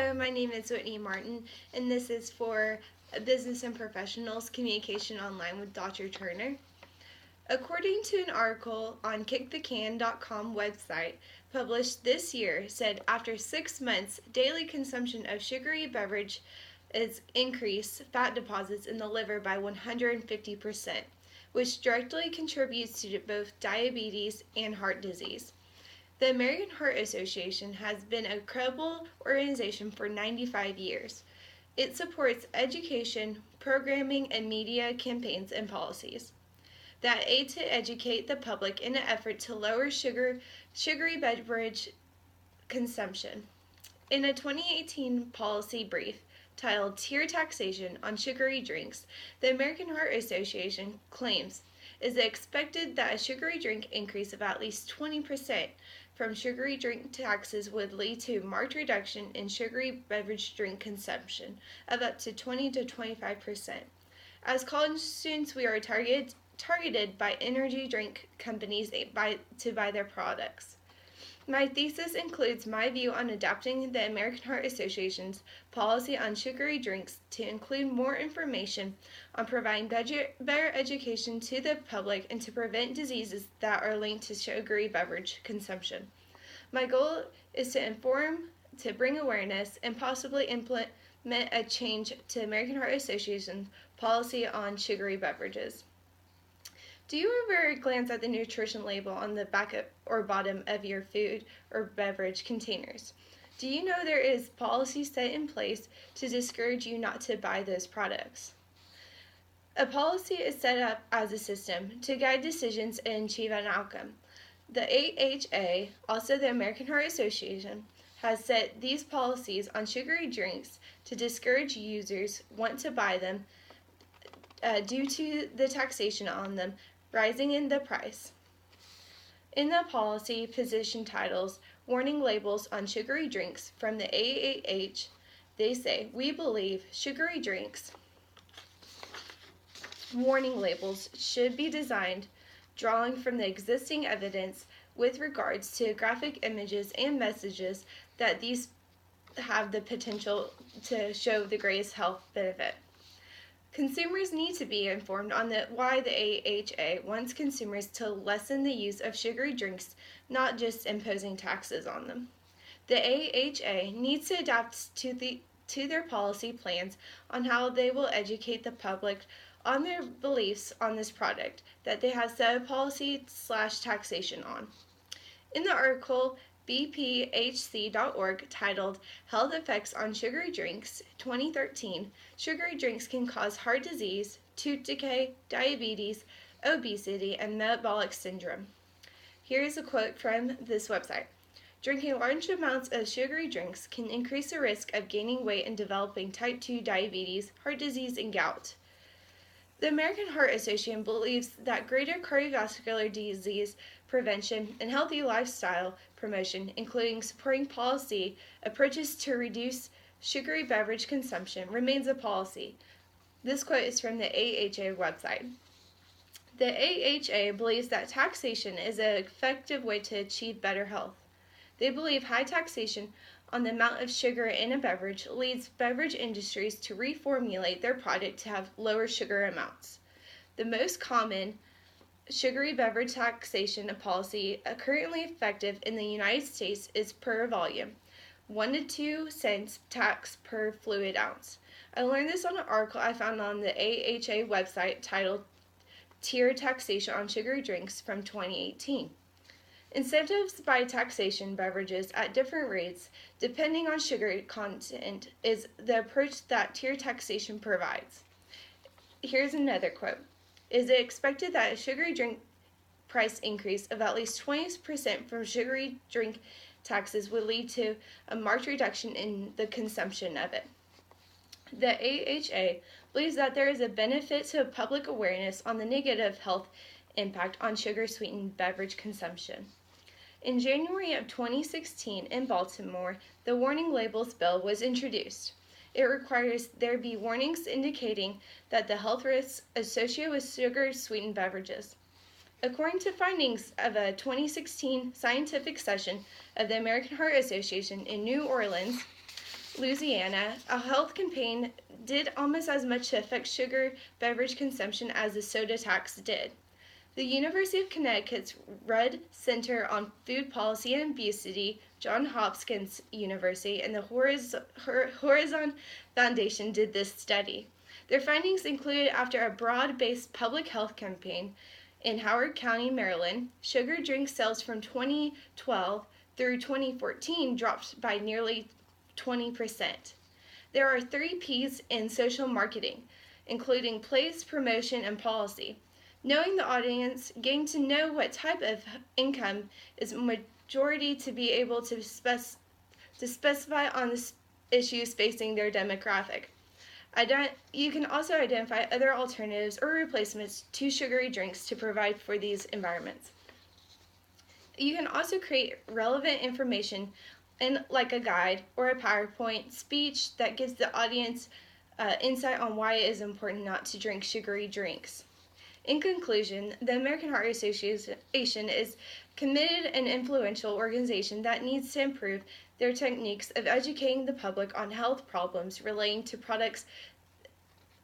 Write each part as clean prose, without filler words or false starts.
Hello, my name is Whitney Martin, and this is for Business and Professionals Communication Online with Dr. Turner. According to an article on kickthecan.com website published this year, said after 6 months, daily consumption of sugary beverage is increased fat deposits in the liver by 150%, which directly contributes to both diabetes and heart disease. The American Heart Association has been a credible organization for 95 years. It supports education, programming, and media campaigns and policies that aid to educate the public in an effort to lower sugary beverage consumption. In a 2018 policy brief titled Tier Taxation on Sugary Drinks, the American Heart Association claims it is expected that a sugary drink increase of at least 20% from sugary drink taxes would lead to a marked reduction in sugary beverage drink consumption of up to 20 to 25%. As college students, we are targeted by energy drink companies to buy their products. My thesis includes my view on adapting the American Heart Association's policy on sugary drinks to include more information on providing better education to the public and to prevent diseases that are linked to sugary beverage consumption. My goal is to inform, to bring awareness, and possibly implement a change to American Heart Association's policy on sugary beverages. Do you ever glance at the nutrition label on the back or bottom of your food or beverage containers? Do you know there is policy set in place to discourage you not to buy those products? A policy is set up as a system to guide decisions and achieve an outcome. The AHA, also the American Heart Association, has set these policies on sugary drinks to discourage users want to buy them due to the taxation on them rising in the price. In the policy position titles, warning labels on sugary drinks from the AAH, they say, we believe sugary drinks warning labels should be designed drawing from the existing evidence with regards to graphic images and messages that these have the potential to show the greatest health benefit. Consumers need to be informed on why the AHA wants consumers to lessen the use of sugary drinks, not just imposing taxes on them. The AHA needs to adapt to their policy plans on how they will educate the public on their beliefs on this product that they have set a policy/taxation on. In the article, bphc.org titled Health Effects on Sugary Drinks 2013, sugary drinks can cause heart disease, tooth decay, diabetes, obesity, and metabolic syndrome. Here is a quote from this website. Drinking large amounts of sugary drinks can increase the risk of gaining weight and developing type 2 diabetes, heart disease, and gout. The American Heart Association believes that greater cardiovascular disease prevention and healthy lifestyle promotion, including supporting policy approaches to reduce sugary beverage consumption, remains a policy. This quote is from the AHA website. The AHA believes that taxation is an effective way to achieve better health. They believe high taxation on the amount of sugar in a beverage leads beverage industries to reformulate their product to have lower sugar amounts. The most common sugary beverage taxation policy currently effective in the United States is per volume, 1 to 2 cents tax per fluid ounce. I learned this on an article I found on the AHA website titled Tier Taxation on Sugary Drinks from 2018. Incentives by taxation beverages at different rates, depending on sugar content, is the approach that tier taxation provides. Here's another quote. Is it expected that a sugary drink price increase of at least 20% from sugary drink taxes would lead to a marked reduction in the consumption of it? The AHA believes that there is a benefit to public awareness on the negative health impact on sugar-sweetened beverage consumption. In January of 2016 in Baltimore, the Warning Labels Bill was introduced. It requires there be warnings indicating that the health risks associated with sugar-sweetened beverages. According to findings of a 2016 scientific session of the American Heart Association in New Orleans, Louisiana, a health campaign did almost as much to affect sugar beverage consumption as the soda tax did. The University of Connecticut's Rudd Center on Food Policy and Obesity, Johns Hopkins University, and the Horizon Foundation did this study. Their findings included after a broad-based public health campaign in Howard County, Maryland, sugar drink sales from 2012 through 2014 dropped by nearly 20%. There are 3 P's in social marketing, including place, promotion, and policy. Knowing the audience, getting to know what type of income is majority to be able to specify on the issues facing their demographic. You can also identify other alternatives or replacements to sugary drinks to provide for these environments. You can also create relevant information like a guide or a PowerPoint speech that gives the audience insight on why it is important not to drink sugary drinks. In conclusion, the American Heart Association is committed and influential organization that needs to improve their techniques of educating the public on health problems relating to products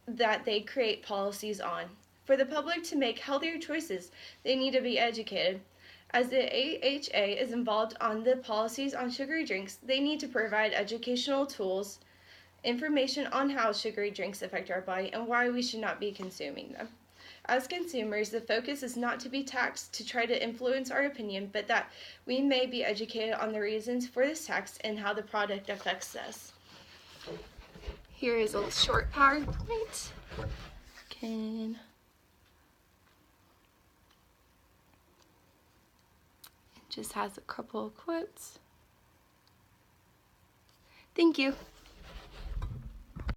that they create policies on. For the public to make healthier choices, they need to be educated. As the AHA is involved on the policies on sugary drinks, they need to provide educational tools, information on how sugary drinks affect our body, and why we should not be consuming them. As consumers, the focus is not to be taxed to try to influence our opinion, but that we may be educated on the reasons for this tax and how the product affects us. Here is a short PowerPoint. It just has a couple of quotes. Thank you.